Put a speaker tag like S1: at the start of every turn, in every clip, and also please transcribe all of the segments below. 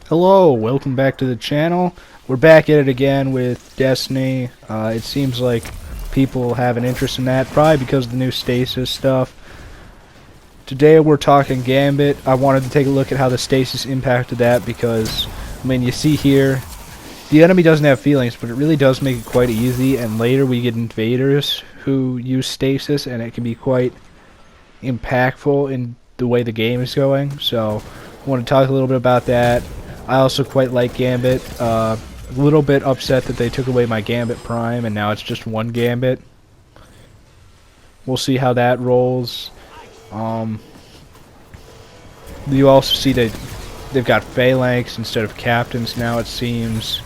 S1: Hello, welcome back to the channel. We're back at it again with Destiny. It seems like people have an interest in that, probably because of the new Stasis stuff. Today we're talking Gambit. I wanted to take a look at how the Stasis impacted that because, I mean, you see here, the enemy doesn't have feelings, but it really does make it quite easy, and later we get invaders who use Stasis, and it can be quite impactful in the way the game is going. So I want to talk a little bit about that. I also quite like Gambit. A little bit upset that they took away my Gambit Prime and now it's just one Gambit. We'll see how that rolls. You also see that they've got phalanx instead of captains now, it seems.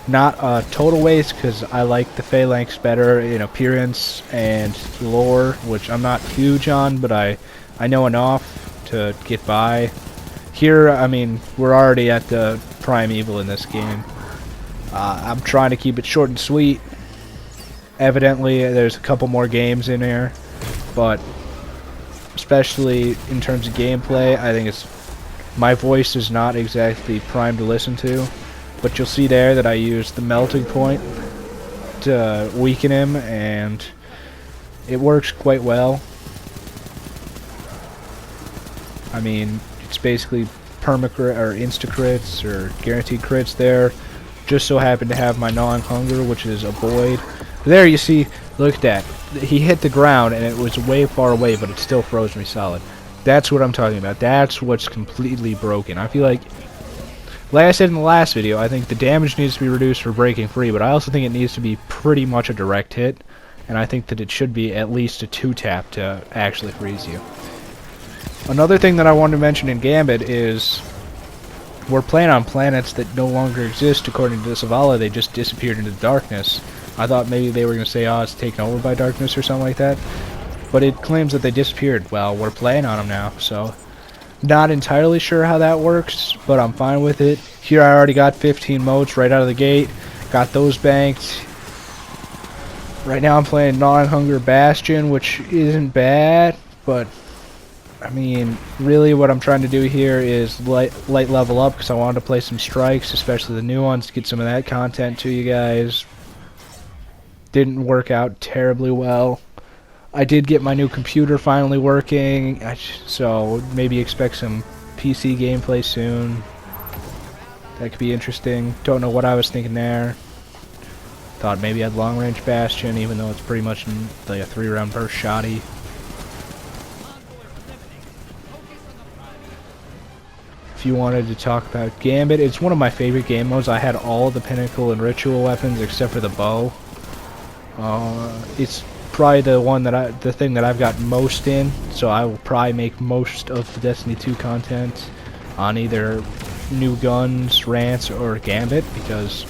S1: Not a total waste because I like the phalanx better in appearance and lore, which I'm not huge on, but I know enough to get by. Here, I mean, we're already at the primeval in this game. I'm trying to keep it short and sweet. Evidently, there's a couple more games in here, but especially in terms of gameplay, I think my voice is not exactly primed to listen to. But you'll see there that I used the melting point to weaken him, and it works quite well. I mean, it's basically permacrit or insta-crits or guaranteed crits there. Just so happened to have my non-hunger, which is a void. There you see, look at that. He hit the ground and it was way far away, but it still froze me solid. That's what I'm talking about. That's what's completely broken. I feel like, like I said in the last video, I think the damage needs to be reduced for breaking free, but I also think it needs to be pretty much a direct hit, and I think that it should be at least a 2-tap to actually freeze you. Another thing that I wanted to mention in Gambit is we're playing on planets that no longer exist according to the Zavala. They just disappeared into the darkness. I thought maybe they were going to say, oh, it's taken over by darkness or something like that. But it claims that they disappeared. Well, we're playing on them now, so not entirely sure how that works, but I'm fine with it. Here I already got 15 motes right out of the gate. Got those banked. Right now I'm playing non-hunger Bastion, which isn't bad, but I mean, really what I'm trying to do here is light level up because I wanted to play some strikes, especially the new ones, to get some of that content to you guys. Didn't work out terribly well. I did get my new computer finally working, so maybe expect some PC gameplay soon. That could be interesting. Don't know what I was thinking there. Thought maybe I'd long-range Bastion, even though it's pretty much like a 3-round burst shotty. If you wanted to talk about Gambit, it's one of my favorite game modes. I had all the pinnacle and ritual weapons except for the bow. It's probably the thing that I've got most in, so I will probably make most of the Destiny 2 content on either new guns, rants, or Gambit, because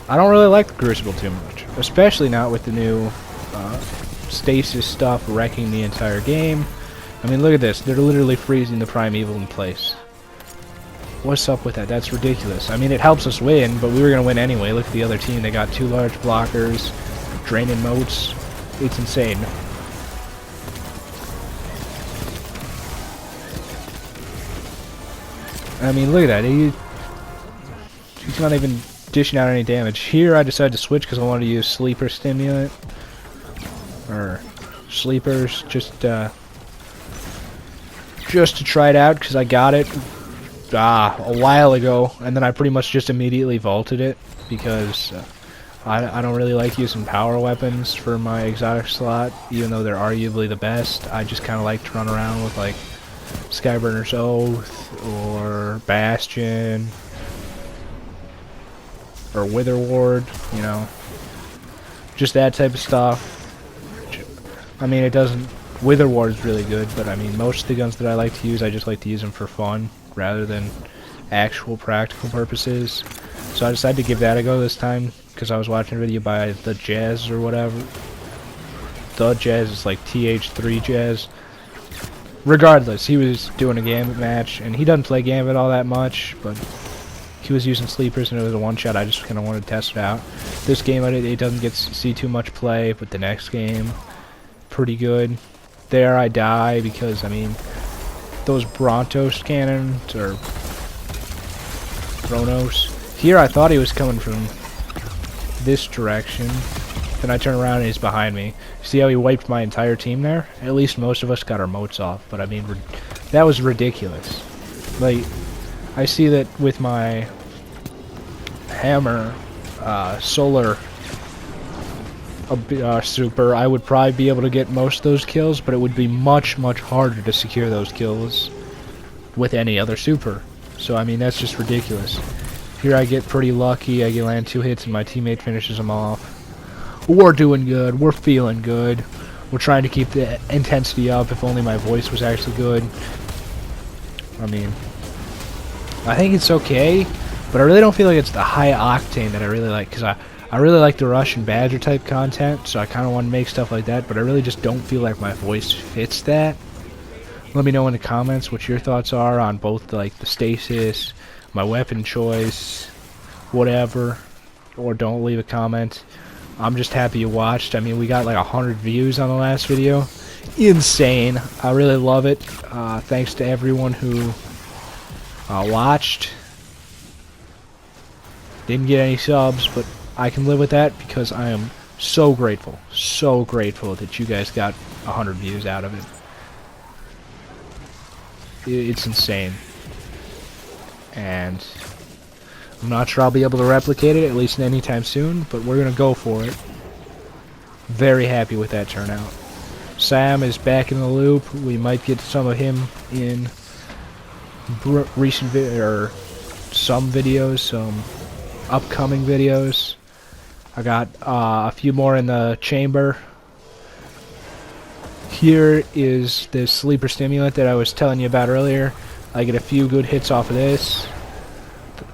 S1: I don't really like the Crucible too much, especially not with the new Stasis stuff wrecking the entire game. I mean, look at this. They're literally freezing the primeval in place. What's up with that? That's ridiculous. I mean, it helps us win, but we were going to win anyway. Look at the other team. They got 2 large blockers, draining motes. It's insane. I mean, look at that. He's not even dishing out any damage. Here, I decided to switch because I wanted to use Sleeper Stimulant. Or Sleepers, just to try it out because I got it a while ago, and then I pretty much just immediately vaulted it because I don't really like using power weapons for my exotic slot, even though they're arguably the best. I just kind of like to run around with like Skyburner's Oath or Bastion or Wither Ward, you know, just that type of stuff. I mean, it doesn't. Wither Ward is really good, but I mean, most of the guns that I like to use, I just like to use them for fun rather than actual practical purposes. So I decided to give that a go this time because I was watching a video by the Jazz or whatever. The Jazz is like TH3 Jazz. Regardless, he was doing a Gambit match, and he doesn't play Gambit all that much, but he was using sleepers and it was a one-shot. I just kind of wanted to test it out. This game, it doesn't get to see too much play, but the next game, pretty good. There I die because, I mean, those Brontos cannons are Chronos. Here I thought he was coming from this direction. Then I turn around and he's behind me. See how he wiped my entire team there? At least most of us got our moats off, but I mean, that was ridiculous. Like, I see that with my hammer, solar super, I would probably be able to get most of those kills, but it would be much, much harder to secure those kills with any other super. So, I mean, that's just ridiculous. Here I get pretty lucky. I get land 2 hits and my teammate finishes them off. We're doing good. We're feeling good. We're trying to keep the intensity up. If only my voice was actually good. I mean, I think it's okay, but I really don't feel like it's the high octane that I really like, because I really like the Russian Badger type content, so I kind of want to make stuff like that, but I really just don't feel like my voice fits that. Let me know in the comments what your thoughts are on both like the Stasis, my weapon choice, whatever, or don't leave a comment. I'm just happy you watched. I mean, we got like 100 views on the last video. Insane. I really love it. Thanks to everyone who watched. Didn't get any subs, but I can live with that because I am so grateful that you guys got 100 views out of it. It's insane. And I'm not sure I'll be able to replicate it, at least anytime soon, but we're going to go for it. Very happy with that turnout. Sam is back in the loop. We might get some of him in recent some videos, some upcoming videos. I got a few more in the chamber. Here is the sleeper stimulant that I was telling you about earlier. I get a few good hits off of this.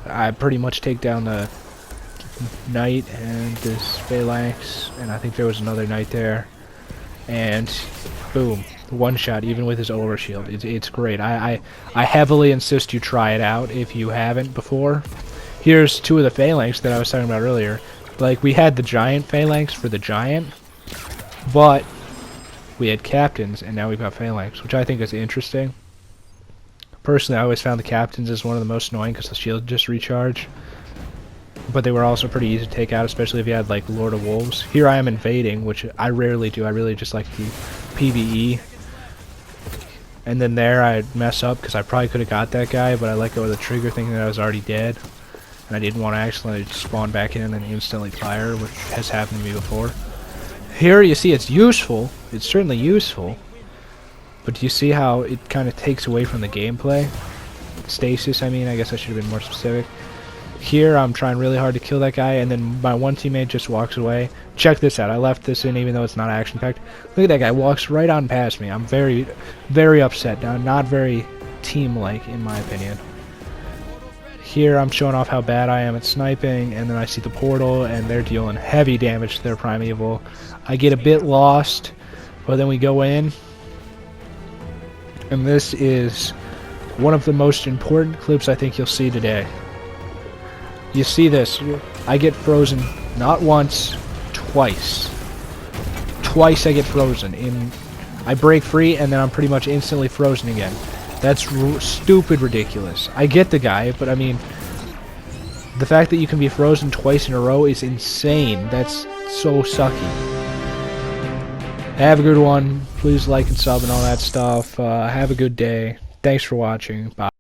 S1: I pretty much take down the knight and this phalanx, and I think there was another knight there. And boom, one shot, even with his overshield. It's great. I heavily insist you try it out if you haven't before. Here's 2 of the phalanx that I was talking about earlier. Like, we had the giant phalanx for the giant, but we had captains, and now we've got phalanx, which I think is interesting. Personally, I always found the captains as one of the most annoying because the shield just recharge. But they were also pretty easy to take out, especially if you had, like, Lord of Wolves. Here I am invading, which I rarely do. I really just like the PvE. And then there I mess up because I probably could have got that guy, but I let go of the trigger thinking that I was already dead. And I didn't want to accidentally spawn back in and instantly fire, which has happened to me before. Here you see it's useful. It's certainly useful. But do you see how it kind of takes away from the gameplay? Stasis, I mean, I guess I should have been more specific. Here, I'm trying really hard to kill that guy, and then my one teammate just walks away. Check this out. I left this in even though it's not action-packed. Look at that guy. Walks right on past me. I'm very, very upset now. Not very team-like, in my opinion. Here, I'm showing off how bad I am at sniping, and then I see the portal, and they're dealing heavy damage to their primeval. I get a bit lost, but then we go in. And this is one of the most important clips I think you'll see today. You see this. I get frozen not once, twice. Twice I get frozen. I break free and then I'm pretty much instantly frozen again. That's stupid ridiculous. I get the guy, but I mean, the fact that you can be frozen twice in a row is insane. That's so sucky. Have a good one. Please like and sub and all that stuff. Have a good day. Thanks for watching. Bye.